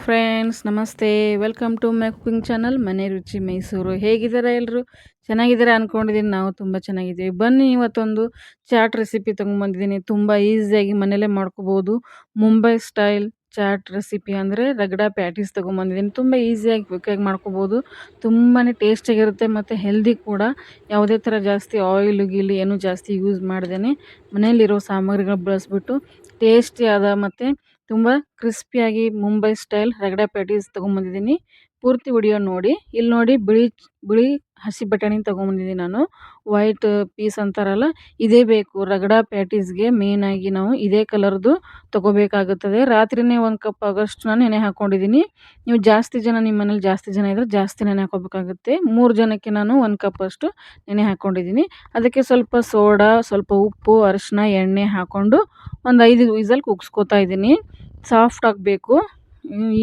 Friends, ನಮಸ್ತೆ. Welcome to my cooking channel Mane Ruchi Mysuru. ಹೇಗಿದ್ದೀರಾ ಎಲ್ಲರೂ? ಚೆನ್ನಾಗಿದ್ದೀರಾ ಅಂದ್ಕೊಂಡಿದ್ದೀನಿ. ನಾವು ತುಂಬ ಚೆನ್ನಾಗಿದ್ದೀವಿ. ಬನ್ನಿ, ಇವತ್ತೊಂದು ಚಾಟ್ ರೆಸಿಪಿ ತೊಗೊಂಬಂದಿದ್ದೀನಿ. ತುಂಬ ಈಸಿಯಾಗಿ ಮನೇಲೇ ಮಾಡ್ಕೋಬೋದು. ಮುಂಬೈ ಸ್ಟೈಲ್ ಚಾಟ್ ರೆಸಿಪಿ ಅಂದರೆ ರಗಡ ಪ್ಯಾಟೀಸ್ ತೊಗೊಂಬಂದಿದ್ದೀನಿ. ತುಂಬ ಈಸಿಯಾಗಿ ಕ್ವಿಕ್ಕಾಗಿ ಮಾಡ್ಕೋಬೋದು. ತುಂಬಾ ಟೇಸ್ಟಿಯಾಗಿರುತ್ತೆ ಮತ್ತು ಹೆಲ್ದಿ ಕೂಡ. ಯಾವುದೇ ಥರ ಜಾಸ್ತಿ ಆಯಿಲು ಗೀಲು ಏನೂ ಜಾಸ್ತಿ ಯೂಸ್ ಮಾಡ್ದೇ ಮನೆಯಲ್ಲಿರೋ ಸಾಮಗ್ರಿಗಳು ಬಳಸ್ಬಿಟ್ಟು ಟೇಸ್ಟಿಯಾದ ಮತ್ತು ತುಂಬ ಕ್ರಿಸ್ಪಿಯಾಗಿ ಮುಂಬೈ ಸ್ಟೈಲ್ ರಗಡ ಪ್ಯಾಟೀಸ್ ತೊಗೊಂಬಂದಿದ್ದೀನಿ. ಪೂರ್ತಿ ವಿಡಿಯೋ ನೋಡಿ. ಇಲ್ಲಿ ನೋಡಿ, ಬಿಳಿ ಹಸಿ ಬಟಾಣಿ ತೊಗೊಂಬಂದಿದ್ದೀನಿ ನಾನು. ವೈಟ್ ಪೀಸ್ ಅಂತಾರಲ್ಲ, ಇದೇ ಬೇಕು ರಗಡ ಪ್ಯಾಟೀಸ್ಗೆ. ಮೇಯ್ನಾಗಿ ನಾವು ಇದೇ ಕಲರ್ದು ತೊಗೋಬೇಕಾಗುತ್ತದೆ. ರಾತ್ರಿಯೇ 1 ಕಪ್ ಆಗೋಷ್ಟು ನಾನು ನೆನೆ ಹಾಕ್ಕೊಂಡಿದ್ದೀನಿ. ನೀವು ಜಾಸ್ತಿ ಜನ, ನಿಮ್ಮ ಮನೇಲಿ ಜಾಸ್ತಿ ಜನ ಇದ್ದರೆ ಜಾಸ್ತಿ ನೆನೆ ಹಾಕ್ಕೋಬೇಕಾಗುತ್ತೆ. 3 ಜನಕ್ಕೆ ನಾನು 1 ಕಪ್ ಅಷ್ಟು ನೆನೆ ಹಾಕ್ಕೊಂಡಿದ್ದೀನಿ. ಅದಕ್ಕೆ ಸ್ವಲ್ಪ ಸೋಡಾ, ಸ್ವಲ್ಪ ಉಪ್ಪು, ಅರಿಶಿನ, ಎಣ್ಣೆ ಹಾಕ್ಕೊಂಡು ಒಂದು 5 ವಿಸಲ್ ಕೂಗಿಸ್ಕೊತಾ ಇದ್ದೀನಿ. ಸಾಫ್ಟ್ ಆಗಬೇಕು.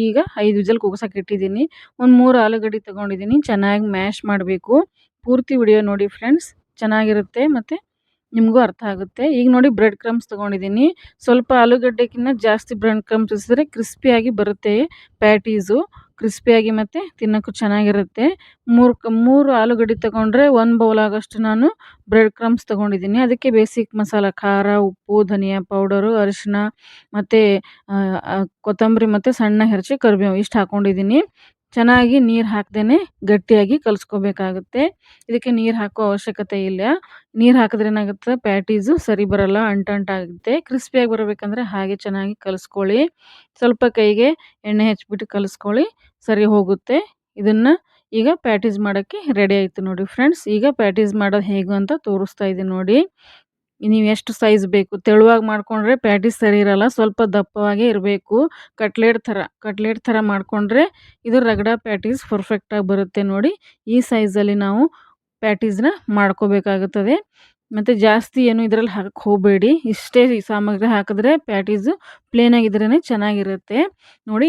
ಈಗ 5 ವಿಸಲ್ ಕೂಗ್ಸೋಕೆ ಇಟ್ಟಿದ್ದೀನಿ. ಒಂದು 3 ಆಲೂಗಡ್ಡೆ ತೊಗೊಂಡಿದ್ದೀನಿ. ಚೆನ್ನಾಗಿ ಮ್ಯಾಶ್ ಮಾಡಬೇಕು. ಪೂರ್ತಿ ವಿಡಿಯೋ ನೋಡಿ ಫ್ರೆಂಡ್ಸ್, ಚೆನ್ನಾಗಿರುತ್ತೆ ಮತ್ತು ನಿಮಗೂ ಅರ್ಥ ಆಗುತ್ತೆ. ಈಗ ನೋಡಿ, ಬ್ರೆಡ್ ಕ್ರಮ್ಸ್ ತೊಗೊಂಡಿದ್ದೀನಿ. ಸ್ವಲ್ಪ ಆಲೂಗಡ್ಡೆಗಿನ್ನ ಜಾಸ್ತಿ ಬ್ರೆಡ್ ಕ್ರಮ್ಸ್ ಇಸಿದ್ರೆ ಕ್ರಿಸ್ಪಿಯಾಗಿ ಬರುತ್ತೆ ಪ್ಯಾಟೀಸು. ಕ್ರಿಸ್ಪಿಯಾಗಿ ಮತ್ತು ತಿನ್ನೋಕ್ಕೂ ಚೆನ್ನಾಗಿರುತ್ತೆ. 3 ಆಲೂಗಡ್ಡೆ ತೊಗೊಂಡ್ರೆ 1 ಬೌಲ್ ಆಗೋಷ್ಟು ನಾನು ಬ್ರೆಡ್ ಕ್ರಮ್ಸ್ ತೊಗೊಂಡಿದ್ದೀನಿ. ಅದಕ್ಕೆ ಬೇಸಿಕ್ ಮಸಾಲ, ಖಾರ, ಉಪ್ಪು, ಧನಿಯಾ ಪೌಡರು, ಅರಿಶಿನ ಮತ್ತು ಕೊತ್ತಂಬರಿ ಮತ್ತು ಸಣ್ಣ ಹೆರಚಿ ಕರಿಬೇವು ಇಷ್ಟು ಹಾಕ್ಕೊಂಡಿದ್ದೀನಿ. ಚೆನ್ನಾಗಿ ನೀರು ಹಾಕ್ದೇ ಗಟ್ಟಿಯಾಗಿ ಕಲಿಸ್ಕೋಬೇಕಾಗುತ್ತೆ. ಇದಕ್ಕೆ ನೀರು ಹಾಕೋ ಅವಶ್ಯಕತೆ ಇಲ್ಲ. ನೀರು ಹಾಕಿದ್ರೆ ಏನಾಗುತ್ತೆ, ಪ್ಯಾಟೀಸು ಸರಿ ಬರೋಲ್ಲ, ಅಂಟಾಗುತ್ತೆ. ಕ್ರಿಸ್ಪಿಯಾಗಿ ಬರಬೇಕಂದ್ರೆ ಹಾಗೆ ಚೆನ್ನಾಗಿ ಕಲಿಸ್ಕೊಳ್ಳಿ. ಸ್ವಲ್ಪ ಕೈಗೆ ಎಣ್ಣೆ ಹಚ್ಬಿಟ್ಟು ಕಲಿಸ್ಕೊಳ್ಳಿ, ಸರಿ ಹೋಗುತ್ತೆ. ಇದನ್ನು ಈಗ ಪ್ಯಾಟೀಸ್ ಮಾಡೋಕ್ಕೆ ರೆಡಿ ಆಯಿತು ನೋಡಿ ಫ್ರೆಂಡ್ಸ್. ಈಗ ಪ್ಯಾಟೀಸ್ ಮಾಡೋದು ಹೇಗೆ ಅಂತ ತೋರಿಸ್ತಾ ಇದ್ದೀನಿ ನೋಡಿ. ನೀವು ಎಷ್ಟು ಸೈಜ್ ಬೇಕು, ತೆಳುವಾಗಿ ಮಾಡಿಕೊಂಡ್ರೆ ಪ್ಯಾಟೀಸ್ ಸರಿ ಇರೋಲ್ಲ, ಸ್ವಲ್ಪ ದಪ್ಪವಾಗೇ ಇರಬೇಕು. ಕಟ್ಲೆಟ್ ಥರ ಮಾಡಿಕೊಂಡ್ರೆ ಇದು ರಗಡ ಪ್ಯಾಟೀಸ್ ಪರ್ಫೆಕ್ಟಾಗಿ ಬರುತ್ತೆ ನೋಡಿ. ಈ ಸೈಜಲ್ಲಿ ನಾವು ಪ್ಯಾಟೀಸ್ನ ಮಾಡ್ಕೋಬೇಕಾಗುತ್ತದೆ. ಮತ್ತು ಜಾಸ್ತಿ ಏನು ಇದರಲ್ಲಿ ಹಾಕಕ್ಕೆ ಹೋಗಬೇಡಿ. ಇಷ್ಟೇ ಈ ಸಾಮಗ್ರಿ ಹಾಕಿದ್ರೆ ಪ್ಯಾಟೀಸು ಪ್ಲೇನಾಗಿದ್ರೇ ಚೆನ್ನಾಗಿರುತ್ತೆ ನೋಡಿ.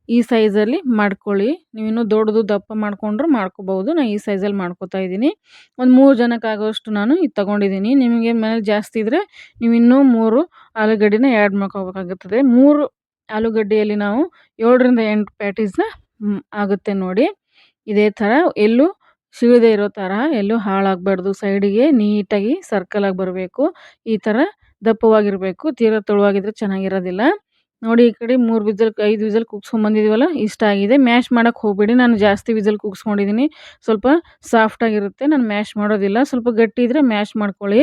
ಈ ಸೈಜಲ್ಲಿ ಮಾಡ್ಕೊಳ್ಳಿ. ನೀವು ಇನ್ನೂ ದೊಡ್ಡದು ದಪ್ಪ ಮಾಡಿಕೊಂಡ್ರು ಮಾಡ್ಕೋಬೋದು. ನಾನು ಈ ಸೈಜಲ್ಲಿ ಮಾಡ್ಕೋತಾ ಇದ್ದೀನಿ. ಒಂದು 3 ಜನಕ್ಕಾಗೋಷ್ಟು ನಾನು ಇದು ತೊಗೊಂಡಿದ್ದೀನಿ. ನಿಮಗೆ ಮನೇಲಿ ಜಾಸ್ತಿ ಇದ್ದರೆ ನೀವು ಇನ್ನೂ 3 ಆಲೂಗಡ್ಡೆನ ಆ್ಯಡ್ ಮಾಡ್ಕೋಬೇಕಾಗುತ್ತದೆ. 3 ಆಲೂಗಡ್ಡೆಯಲ್ಲಿ ನಾವು 7ರಿಂದ 8 ಪ್ಯಾಟೀಸ್ನ ಆಗುತ್ತೆ ನೋಡಿ. ಇದೇ ಥರ ಎಲ್ಲೂ ಸೀಳದೆ ಇರೋ ಥರ, ಎಲ್ಲೂ ಹಾಳಾಗಬಾರ್ದು. ಸೈಡಿಗೆ ನೀಟಾಗಿ ಸರ್ಕಲಾಗಿ ಬರಬೇಕು. ಈ ಥರ ದಪ್ಪವಾಗಿರಬೇಕು. ತೀರಾ ತೆಳುವಾಗಿದ್ದರೆ ಚೆನ್ನಾಗಿರೋದಿಲ್ಲ ನೋಡಿ. ಈ ಕಡೆ 5 ವಿಸಲ್ ಕೂಗ್ಸ್ಕೊಂಬಂದಿದ್ದೀವಲ್ಲ, ಇಷ್ಟ ಆಗಿದೆ. ಮ್ಯಾಶ್ ಮಾಡೋಕ್ಕೆ ಹೋಗಬೇಡಿ. ನಾನು ಜಾಸ್ತಿ ವಿಸಲ್ ಕೂಗಿಸ್ಕೊಂಡಿದ್ದೀನಿ. ಸ್ವಲ್ಪ ಸಾಫ್ಟಾಗಿರುತ್ತೆ. ನಾನು ಮ್ಯಾಶ್ ಮಾಡೋದಿಲ್ಲ. ಸ್ವಲ್ಪ ಗಟ್ಟಿ ಇದ್ದರೆ ಮ್ಯಾಶ್ ಮಾಡ್ಕೊಳ್ಳಿ.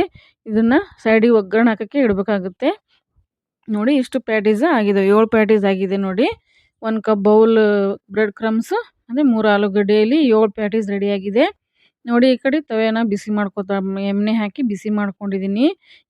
ಇದನ್ನು ಸೈಡಿಗೆ ಒಗ್ಗರಣೆ ಹಾಕೋಕ್ಕೆ ಇಡಬೇಕಾಗುತ್ತೆ ನೋಡಿ. ಇಷ್ಟು ಪ್ಯಾಟೀಸ್ ಆಗಿದೆ, 7 ಪ್ಯಾಟೀಸ್ ಆಗಿದೆ ನೋಡಿ. 1 ಕಪ್ ಬೌಲ್ ಬ್ರೆಡ್ ಕ್ರಮ್ಸು ಅಂದರೆ 3 ಆಲೂಗಡ್ಡೆಯಲ್ಲಿ 7 ಪ್ಯಾಟೀಸ್ ರೆಡಿಯಾಗಿದೆ ನೋಡಿ. ಈ ಕಡೆ ತವೆನ ಬಿಸಿ ಎಣ್ಣೆ ಹಾಕಿ ಬಿಸಿ ಮಾಡ್ಕೊಂಡಿದ್ದೀನಿ.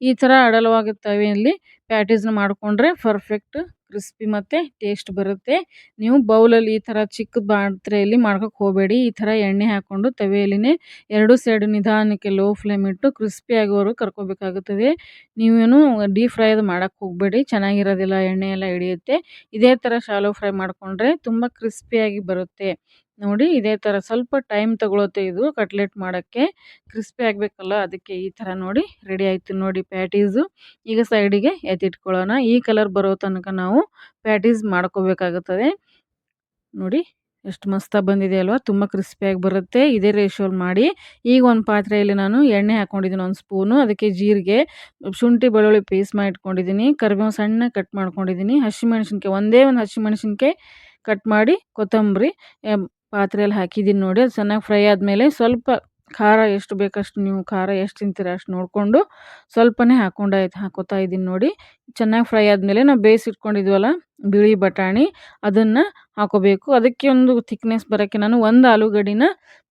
ಈ ಥರ ಅಡಲವಾಗಿ ತವೆಯಲ್ಲಿ ಪ್ಯಾಟೀಸ್ನ ಮಾಡಿಕೊಂಡ್ರೆ ಪರ್ಫೆಕ್ಟ್ ಕ್ರಿಸ್ಪಿ ಮತ್ತು ಟೇಸ್ಟ್ ಬರುತ್ತೆ. ನೀವು ಬೌಲಲ್ಲಿ ಈ ಥರ ಚಿಕ್ಕ ಪಾತ್ರೆಯಲ್ಲಿ ಮಾಡ್ಕೋಕ್ಕೆ ಹೋಗಬೇಡಿ. ಈ ಥರ ಎಣ್ಣೆ ಹಾಕ್ಕೊಂಡು ತವೆಯಲ್ಲಿನೇ 2 ಸೈಡು ನಿಧಾನಕ್ಕೆ ಲೋ ಫ್ಲೇಮ್ ಇಟ್ಟು ಕ್ರಿಸ್ಪಿ ಆಗೋವರೆಗೂ ಕರ್ಕೋಬೇಕಾಗುತ್ತದೆ. ನೀವೇನು ಡೀಪ್ ಫ್ರೈ ಅದು ಮಾಡೋಕ್ಕೆ ಹೋಗಬೇಡಿ, ಚೆನ್ನಾಗಿರೋದಿಲ್ಲ, ಎಣ್ಣೆ ಎಲ್ಲ ಹಿಡಿಯುತ್ತೆ. ಇದೇ ಥರ ಶಾಲೋ ಫ್ರೈ ಮಾಡಿಕೊಂಡ್ರೆ ತುಂಬ ಕ್ರಿಸ್ಪಿಯಾಗಿ ಬರುತ್ತೆ ನೋಡಿ. ಇದೇ ಥರ ಸ್ವಲ್ಪ ಟೈಮ್ ತಗೊಳುತ್ತೆ ಇದು ಕಟ್ಲೆಟ್ ಮಾಡೋಕ್ಕೆ. ಕ್ರಿಸ್ಪಿ ಆಗಬೇಕಲ್ಲ, ಅದಕ್ಕೆ ಈ ಥರ ನೋಡಿ ರೆಡಿ ಆಯಿತು ನೋಡಿ ಪ್ಯಾಟೀಸು. ಈಗ ಸೈಡಿಗೆ ಎತ್ತಿಟ್ಕೊಳ್ಳೋಣ. ಈ ಕಲರ್ ಬರೋ ತನಕ ನಾವು ಪ್ಯಾಟೀಸ್ ಮಾಡ್ಕೋಬೇಕಾಗುತ್ತದೆ ನೋಡಿ. ಎಷ್ಟು ಮಸ್ತಾಗಿ ಬಂದಿದೆ ಅಲ್ವಾ? ತುಂಬ ಕ್ರಿಸ್ಪಿಯಾಗಿ ಬರುತ್ತೆ. ಇದೇ ರೇಷಿಯೋಲಿ ಮಾಡಿ. ಈಗ ಒಂದು ಪಾತ್ರೆಯಲ್ಲಿ ನಾನು ಎಣ್ಣೆ ಹಾಕ್ಕೊಂಡಿದ್ದೀನಿ 1 ಸ್ಪೂನು. ಅದಕ್ಕೆ ಜೀರಿಗೆ, ಶುಂಠಿ ಬೆಳ್ಳುಳ್ಳಿ ಪೇಸ್ಟ್ ಮಾಡಿ ಇಟ್ಕೊಂಡಿದ್ದೀನಿ, ಕರಿಬೇವು ಸಣ್ಣ ಕಟ್ ಮಾಡ್ಕೊಂಡಿದ್ದೀನಿ, ಹಸಿಮೆಣ್ಸಿನ್ಕಾಯಿ ಒಂದೇ ಒಂದು ಹಸಿಮೆಣ್ಸಿನ್ಕಾಯಿ ಕಟ್ ಮಾಡಿ, ಕೊತ್ತಂಬರಿ ಪಾತ್ರೆಯಲ್ಲಿ ಹಾಕಿದ್ದೀನಿ ನೋಡಿ. ಅದು ಚೆನ್ನಾಗಿ ಫ್ರೈ ಆದಮೇಲೆ ಸ್ವಲ್ಪ ಖಾರ ಎಷ್ಟು ಬೇಕಷ್ಟು, ನೀವು ಖಾರ ಎಷ್ಟು ತಿಂತೀರ ಅಷ್ಟು ನೋಡಿಕೊಂಡು ಸ್ವಲ್ಪನೇ ಹಾಕೋತಾ ಇದ್ದೀನಿ ನೋಡಿ. ಚೆನ್ನಾಗಿ ಫ್ರೈ ಆದಮೇಲೆ ನಾವು ಬೇಯಿಸಿಟ್ಕೊಂಡಿದ್ವಲ್ಲ ಬಿಳಿ ಬಟಾಣಿ, ಅದನ್ನು ಹಾಕೋಬೇಕು. ಅದಕ್ಕೆ ಒಂದು ಥಿಕ್ನೆಸ್ ಬರೋಕ್ಕೆ ನಾನು 1 ಆಲೂಗಡ್ಡೆನ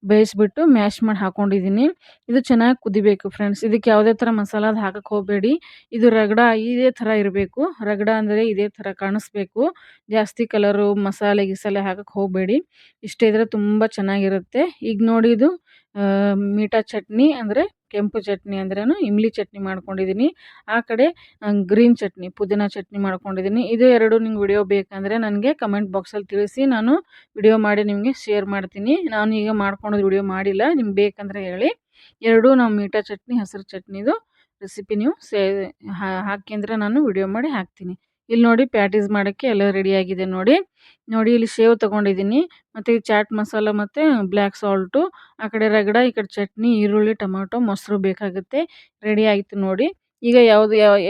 ಬೇಯಿಸ್ಬಿಟ್ಟು ಮ್ಯಾಶ್ ಮಾಡಿ ಹಾಕ್ಕೊಂಡಿದ್ದೀನಿ. ಇದು ಚೆನ್ನಾಗಿ ಕುದಿಬೇಕು ಫ್ರೆಂಡ್ಸ್. ಇದಕ್ಕೆ ಯಾವುದೇ ಥರ ಮಸಾಲ ಹಾಕಕ್ಕೆ ಹೋಗಬೇಡಿ. ಇದು ರಗಡ ಇದೇ ಥರ ಇರಬೇಕು. ರಗಡ ಅಂದರೆ ಇದೇ ಥರ ಕಾಣಿಸ್ಬೇಕು. ಜಾಸ್ತಿ ಕಲರು ಗಿಸಾಲೆ ಹಾಕಕ್ಕೆ ಹೋಗಬೇಡಿ. ಇಷ್ಟೇ ಇದ್ದರೆ ತುಂಬ ಚೆನ್ನಾಗಿರುತ್ತೆ. ಈಗ ನೋಡಿ, ಇದು ಮೀಠಾ ಚಟ್ನಿ ಅಂದರೆ ಕೆಂಪು ಚಟ್ನಿ ಅಂದ್ರೇನು ಇಮ್ಲಿ ಚಟ್ನಿ ಮಾಡ್ಕೊಂಡಿದ್ದೀನಿ. ಆ ಕಡೆ ಗ್ರೀನ್ ಚಟ್ನಿ, ಪುದೀನ ಚಟ್ನಿ ಮಾಡ್ಕೊಂಡಿದ್ದೀನಿ. ಇದು 2 ನಿಮ್ಗೆ ವಿಡಿಯೋ ಬೇಕಂದರೆ ನನಗೆ ಕಮೆಂಟ್ ಬಾಕ್ಸಲ್ಲಿ ತಿಳಿಸಿ, ನಾನು ವಿಡಿಯೋ ಮಾಡಿ ನಿಮಗೆ ಶೇರ್ ಮಾಡ್ತೀನಿ. ನಾನು ಈಗ ಮಾಡ್ಕೊಳೋದು ವಿಡಿಯೋ ಮಾಡಿಲ್ಲ, ನಿಮ್ಗೆ ಬೇಕಂದರೆ ಹೇಳಿ. 2 ನಾವು ಮೀಠಾ ಚಟ್ನಿ, ಹಸಿರು ಚಟ್ನಿದು ರೆಸಿಪಿ ನೀವು ಹಾಕಿ ಅಂದರೆ ನಾನು ವಿಡಿಯೋ ಮಾಡಿ ಹಾಕ್ತೀನಿ. ಇಲ್ಲಿ ನೋಡಿ ಪ್ಯಾಟೀಸ್ ಮಾಡೋಕ್ಕೆ ಎಲ್ಲ ರೆಡಿಯಾಗಿದೆ ನೋಡಿ. ನೋಡಿ ಇಲ್ಲಿ ಸೇವ್ ತೊಗೊಂಡಿದ್ದೀನಿ ಮತ್ತು ಈ ಚಾಟ್ ಮಸಾಲ ಮತ್ತು ಬ್ಲ್ಯಾಕ್ ಸಾಲ್ಟು, ಆ ಕಡೆ ರಗಡ, ಈ ಕಡೆ ಚಟ್ನಿ, ಈರುಳ್ಳಿ, ಟೊಮಾಟೊ, ಮೊಸರು ಬೇಕಾಗುತ್ತೆ. ರೆಡಿ ಆಯಿತು ನೋಡಿ. ಈಗ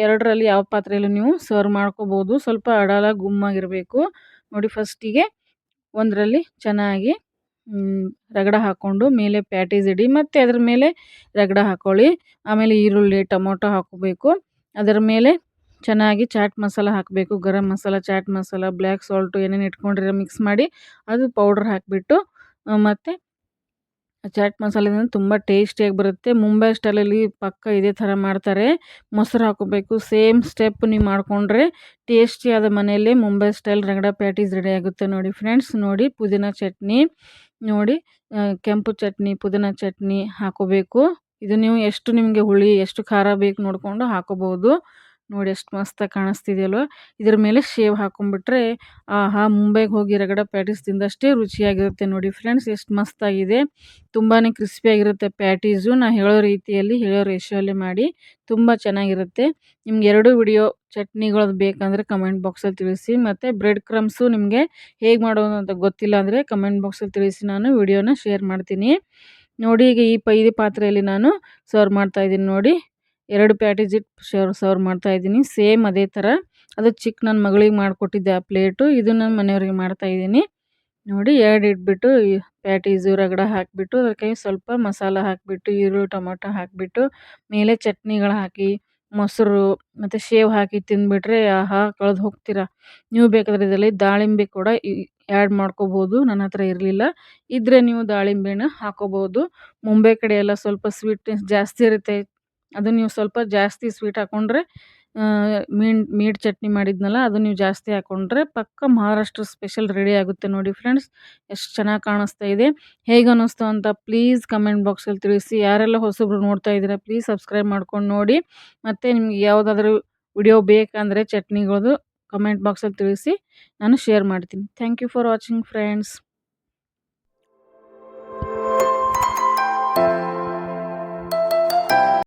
ಎರಡರಲ್ಲಿ ಯಾವ ಪಾತ್ರೆಯಲ್ಲಿ ನೀವು ಸರ್ವ್ ಮಾಡ್ಕೋಬೋದು. ಸ್ವಲ್ಪ ಅಡಲ ಗುಮ್ಮಾಗಿರಬೇಕು ನೋಡಿ. ಫಸ್ಟಿಗೆ ಒಂದರಲ್ಲಿ ಚೆನ್ನಾಗಿ ರಗಡ ಹಾಕ್ಕೊಂಡು ಮೇಲೆ ಪ್ಯಾಟೀಸ್ ಇಡಿ ಮತ್ತು ಅದ್ರ ಮೇಲೆ ರಗಡ ಹಾಕ್ಕೊಳ್ಳಿ. ಆಮೇಲೆ ಈರುಳ್ಳಿ, ಟೊಮೊಟೊ ಹಾಕೋಬೇಕು. ಅದರ ಮೇಲೆ ಚೆನ್ನಾಗಿ ಚಾಟ್ ಮಸಾಲ ಹಾಕಬೇಕು. ಗರಂ ಮಸಾಲ, ಚಾಟ್ ಮಸಾಲ, ಬ್ಲ್ಯಾಕ್ ಸಾಲ್ಟು ಏನೇನು ಇಟ್ಕೊಂಡಿರೋ ಮಿಕ್ಸ್ ಮಾಡಿ ಅದು ಪೌಡ್ರ್ ಹಾಕಿಬಿಟ್ಟು ಮತ್ತು ಚಾಟ್ ಮಸಾಲೆದಿಂದ ತುಂಬ ಟೇಸ್ಟಿಯಾಗಿ ಬರುತ್ತೆ. ಮುಂಬೈ ಸ್ಟೈಲಲ್ಲಿ ಪಕ್ಕ ಇದೇ ಥರ ಮಾಡ್ತಾರೆ. ಮೊಸರು ಹಾಕೋಬೇಕು. ಸೇಮ್ ಸ್ಟೆಪ್ ನೀವು ಮಾಡಿಕೊಂಡ್ರೆ ಟೇಸ್ಟಿಯಾದ ಮನೆಯಲ್ಲೇ ಮುಂಬೈ ಸ್ಟೈಲ್ ರಗಡ ಪ್ಯಾಟೀಸ್ ರೆಡಿ ಆಗುತ್ತೆ ನೋಡಿ ಫ್ರೆಂಡ್ಸ್. ನೋಡಿ ಪುದೀನ ಚಟ್ನಿ ನೋಡಿ, ಕೆಂಪು ಚಟ್ನಿ, ಪುದೀನ ಚಟ್ನಿ ಹಾಕೋಬೇಕು. ಇದು ನೀವು ಎಷ್ಟು ನಿಮಗೆ ಹುಳಿ ಎಷ್ಟು ಖಾರ ಬೇಕು ನೋಡಿಕೊಂಡು ಹಾಕೋಬೋದು. ನೋಡಿ ಎಷ್ಟು ಮಸ್ತಾಗಿ ಕಾಣಿಸ್ತಿದೆಯಲ್ವ. ಇದ್ರ ಮೇಲೆ ಶೇವ್ ಹಾಕೊಂಡ್ಬಿಟ್ರೆ ಆಹಾ, ಮುಂಬೈಗೆ ಹೋಗಿ ರಗಡ ಪ್ಯಾಟೀಸ್ ತಿಂದಷ್ಟೇ ರುಚಿಯಾಗಿರುತ್ತೆ ನೋಡಿ ಫ್ರೆಂಡ್ಸ್. ಎಷ್ಟು ಮಸ್ತಾಗಿದೆ, ತುಂಬಾ ಕ್ರಿಸ್ಪಿಯಾಗಿರುತ್ತೆ ಪ್ಯಾಟೀಸು. ನಾನು ಹೇಳೋ ರೀತಿಯಲ್ಲಿ, ಹೇಳೋ ರೇಷಿಯೋಲ್ಲಿ ಮಾಡಿ, ತುಂಬ ಚೆನ್ನಾಗಿರುತ್ತೆ. ನಿಮ್ಗೆ 2 ವಿಡಿಯೋ ಚಟ್ನಿಗಳದ್ದು ಬೇಕಂದರೆ ಕಮೆಂಟ್ ಬಾಕ್ಸಲ್ಲಿ ತಿಳಿಸಿ. ಮತ್ತು ಬ್ರೆಡ್ ಕ್ರಮ್ಸು ನಿಮಗೆ ಹೇಗೆ ಮಾಡೋದು ಅಂತ ಗೊತ್ತಿಲ್ಲ ಅಂದರೆ ಕಮೆಂಟ್ ಬಾಕ್ಸಲ್ಲಿ ತಿಳಿಸಿ, ನಾನು ವಿಡಿಯೋನ ಶೇರ್ ಮಾಡ್ತೀನಿ ನೋಡಿ. ಈಗ ಈ ಪಾತ್ರೆಯಲ್ಲಿ ನಾನು ಸರ್ವ್ ಮಾಡ್ತಾಯಿದ್ದೀನಿ ನೋಡಿ. 2 ಪ್ಯಾಟೀಸ್ ಇಟ್ಟು ಸರ್ವ್ ಮಾಡ್ತಾಯಿದ್ದೀನಿ. ಸೇಮ್ ಅದೇ ಥರ. ಅದು ಚಿಕ್ಕ ನನ್ನ ಮಗಳಿಗೆ ಮಾಡಿಕೊಟ್ಟಿದ್ದೆ ಆ ಪ್ಲೇಟು. ಇದು ನನ್ನ ಮನೆಯವ್ರಿಗೆ ಮಾಡ್ತಾಯಿದ್ದೀನಿ ನೋಡಿ. 2 ಇಟ್ಬಿಟ್ಟು ಪ್ಯಾಟೀಸು ರಗಡ ಹಾಕಿಬಿಟ್ಟು ಅದಕ್ಕೆ ಸ್ವಲ್ಪ ಮಸಾಲ ಹಾಕಿಬಿಟ್ಟು ಈರುಳ್ಳಿ, ಟೊಮೊಟೊ ಹಾಕಿಬಿಟ್ಟು ಮೇಲೆ ಚಟ್ನಿಗಳು ಹಾಕಿ, ಮೊಸರು ಮತ್ತು ಶೇವ್ ಹಾಕಿ ತಿಂದುಬಿಟ್ರೆ ಆಹಾ, ಕಳೆದು ಹೋಗ್ತೀರಾ. ನೀವು ಬೇಕಾದರೆ ಇದರಲ್ಲಿ ದಾಳಿಂಬೆ ಕೂಡ ಆ್ಯಡ್ ಮಾಡ್ಕೋಬೋದು. ನನ್ನ ಹತ್ರ ಇರಲಿಲ್ಲ, ಇದ್ದರೆ ನೀವು ದಾಳಿಂಬೆನ ಹಾಕೋಬೋದು. ಮುಂಬೈ ಕಡೆ ಎಲ್ಲ ಸ್ವಲ್ಪ ಸ್ವೀಟ್ನೆಸ್ ಜಾಸ್ತಿ ಇರುತ್ತೆ. ಅದು ನೀವು ಸ್ವಲ್ಪ ಜಾಸ್ತಿ ಸ್ವೀಟ್ ಹಾಕ್ಕೊಂಡ್ರೆ ಮೀಟ್ ಚಟ್ನಿ ಮಾಡಿದ್ನಲ್ಲ, ಅದು ನೀವು ಜಾಸ್ತಿ ಹಾಕ್ಕೊಂಡ್ರೆ ಪಕ್ಕ ಮಹಾರಾಷ್ಟ್ರ ಸ್ಪೆಷಲ್ ರೆಡಿ ಆಗುತ್ತೆ ನೋಡಿ ಫ್ರೆಂಡ್ಸ್. ಎಷ್ಟು ಚೆನ್ನಾಗಿ ಕಾಣಿಸ್ತಾ ಇದೆ. ಹೇಗೆ ಅನ್ನಿಸ್ತು ಅಂತ ಪ್ಲೀಸ್ ಕಮೆಂಟ್ ಬಾಕ್ಸಲ್ಲಿ ತಿಳಿಸಿ. ಯಾರೆಲ್ಲ ಹೊಸಬ್ರು ನೋಡ್ತಾ ಇದ್ದೀರಾ ಪ್ಲೀಸ್ ಸಬ್ಸ್ಕ್ರೈಬ್ ಮಾಡ್ಕೊಂಡು ನೋಡಿ. ಮತ್ತು ನಿಮ್ಗೆ ಯಾವುದಾದ್ರೂ ವಿಡಿಯೋ ಬೇಕಂದರೆ ಚಟ್ನಿಗಳದ್ದು ಕಮೆಂಟ್ ಬಾಕ್ಸಲ್ಲಿ ತಿಳಿಸಿ, ನಾನು ಶೇರ್ ಮಾಡ್ತೀನಿ. Thank you for watching friends.